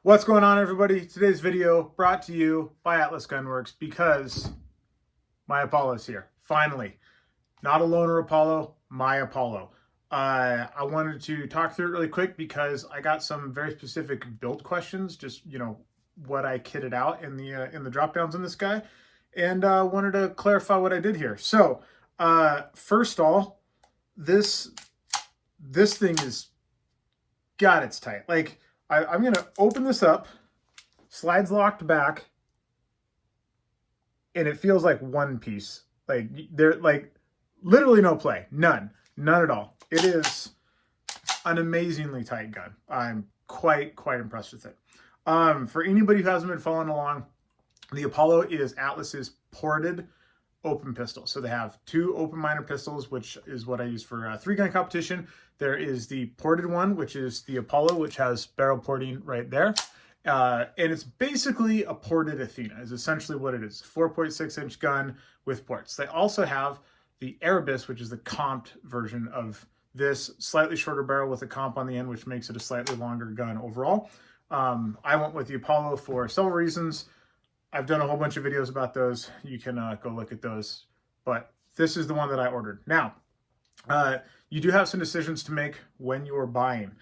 What's going on, everybody? Today's video brought to you by Atlas Gunworks because my Apollo is here. Finally. Not a loaner Apollo, my Apollo. I wanted to talk through it really quick because I got some very specific build questions, just, what I kitted out in the drop downs in this guy, and wanted to clarify what I did here. So, first all, this thing is, God, it's tight. Like, I'm going to open this up, slides locked back, and it feels like one piece. Like, literally no play. None at all. It is an amazingly tight gun. I'm quite impressed with it. For anybody who hasn't been following along, the Apollo is Atlas's ported open pistol. So they have two open-minded pistols, which is what I use for 3-gun competition. There is the ported one, which is the Apollo, which has barrel porting right there. And it's basically a ported Athena is essentially what it is. 4.6-inch gun with ports. They also have the Erebus, which is the comped version of this, slightly shorter barrel with a comp on the end, which makes it a slightly longer gun overall. I went with the Apollo for several reasons. I've done a whole bunch of videos about those. You can go look at those. But this is the one that I ordered. Now, you do have some decisions to make when you're buying.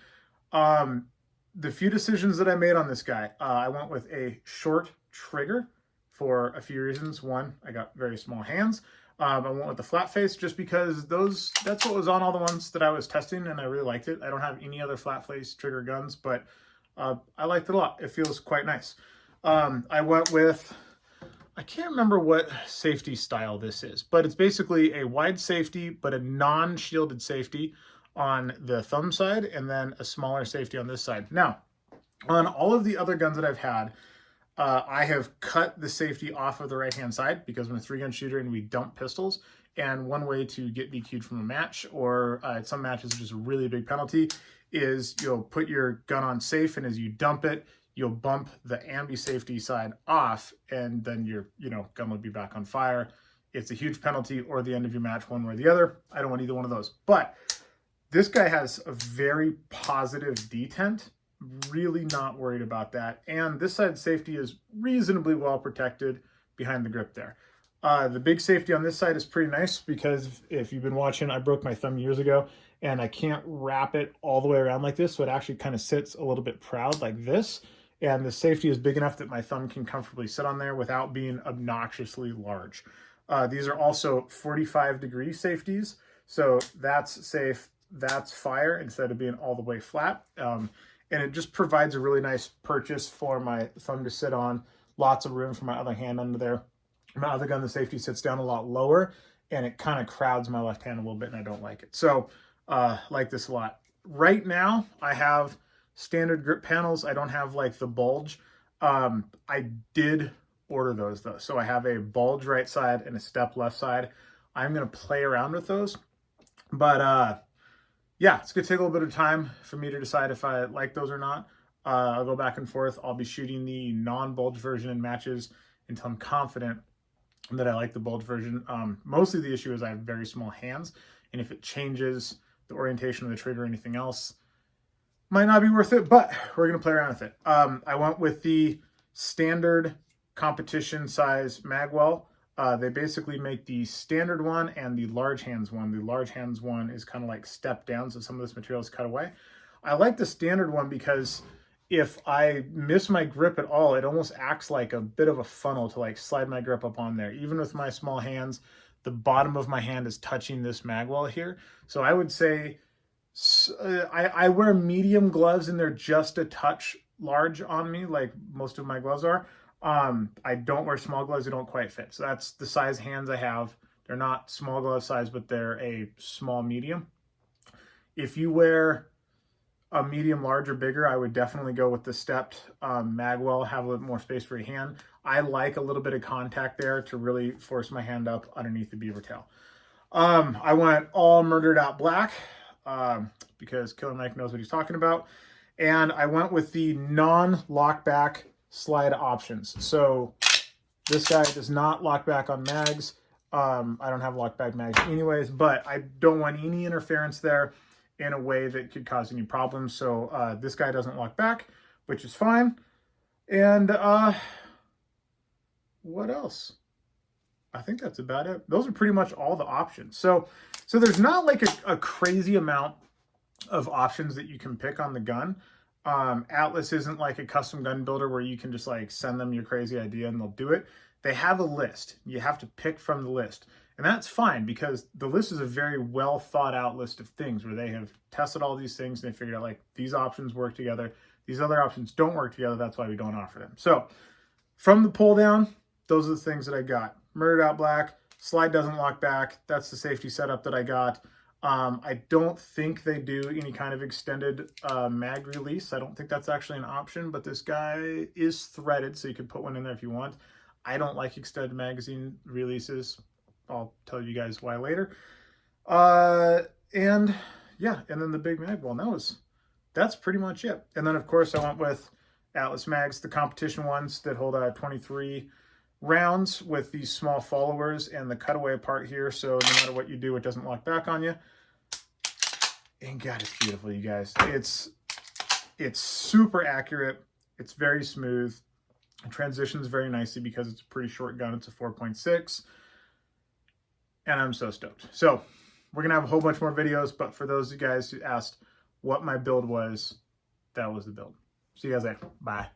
The few decisions that I made on this guy, I went with a short trigger for a few reasons. One, I got very small hands. I went with the flat face just because that's what was on all the ones that I was testing, and I really liked it. I don't have any other flat face trigger guns, but I liked it a lot. It feels quite nice. I went with, I can't remember what safety style this is, but it's basically a wide safety, but a non-shielded safety on the thumb side, and then a smaller safety on this side. Now, on all of the other guns that I've had, I have cut the safety off of the right-hand side because I'm a 3-gun shooter and we dump pistols. And one way to get DQ'd from a match, or some matches, just a really big penalty, is you'll put your gun on safe, and as you dump it, you'll bump the ambi safety side off, and then your gun will be back on fire. It's a huge penalty, or the end of your match, one way or the other. I don't want either one of those. But this guy has a very positive detent. Really not worried about that. And this side safety is reasonably well protected behind the grip there. The big safety on this side is pretty nice because if you've been watching, I broke my thumb years ago and I can't wrap it all the way around like this. So it actually kind of sits a little bit proud like this. And the safety is big enough that my thumb can comfortably sit on there without being obnoxiously large. These are also 45-degree safeties. So that's safe, that's fire instead of being all the way flat. And it just provides a really nice purchase for my thumb to sit on. Lots of room for my other hand under there. My other gun, the safety sits down a lot lower, and it kind of crowds my left hand a little bit, and I don't like it. So, like this a lot. Right now, I have standard grip panels. I don't have, like, the bulge. I did order those, though. So I have a bulge right side and a step left side. I'm going to play around with those. But, yeah, it's going to take a little bit of time for me to decide if I like those or not. I'll go back and forth. I'll be shooting the non-bulge version in matches until I'm confident that I like the bulge version. Mostly the issue is I have very small hands, and if it changes the orientation of the trigger or anything else, might not be worth it, but we're going to play around with it. I went with the standard competition size Magwell. They basically make the standard one and the large hands one. The large hands one is kind of like stepped down, so some of this material is cut away. I like the standard one because if I miss my grip at all, it almost acts like a bit of a funnel to like slide my grip up on there. Even with my small hands, the bottom of my hand is touching this Magwell here. So I would say I wear medium gloves and they're just a touch large on me, like most of my gloves are. I don't wear small gloves. They don't quite fit. So that's the size hands I have. They're not small glove size, but they're a small medium. If you wear a medium, large, or bigger, I would definitely go with the stepped Magwell, have a little more space for your hand. I like a little bit of contact there to really force my hand up underneath the beaver tail. I went all murdered out black because Killer Mike knows what he's talking about. And I went with the non-lockback slide options. So this guy does not lock back on mags. I don't have lockback mags anyways, but I don't want any interference there in a way that could cause any problems. So this guy doesn't lock back, which is fine. And what else? I think that's about it. Those are pretty much all the options. So there's not like a crazy amount of options that you can pick on the gun. Atlas isn't like a custom gun builder where you can just like send them your crazy idea and they'll do it. They have a list. You have to pick from the list. And that's fine because the list is a very well thought out list of things where they have tested all these things and they figured out like these options work together. These other options don't work together. That's why we don't offer them. So from the pull down, those are the things that I got. Murdered Out Black, slide doesn't lock back. That's the safety setup that I got. I don't think they do any kind of extended mag release. I don't think that's actually an option, but this guy is threaded, so you can put one in there if you want. I don't like extended magazine releases. I'll tell you guys why later. And yeah, and then the big Magwell. And that's pretty much it. And then of course I went with Atlas mags, the competition ones that hold 23 rounds with these small followers and the cutaway part here, so no matter what you do, it doesn't lock back on you. And God, it's beautiful, you guys. It's super accurate. It's very smooth. It transitions very nicely because it's a pretty short gun. It's a 4.6. And I'm so stoked. So we're going to have a whole bunch more videos, but for those of you guys who asked what my build was, that was the build. See you guys later. Bye.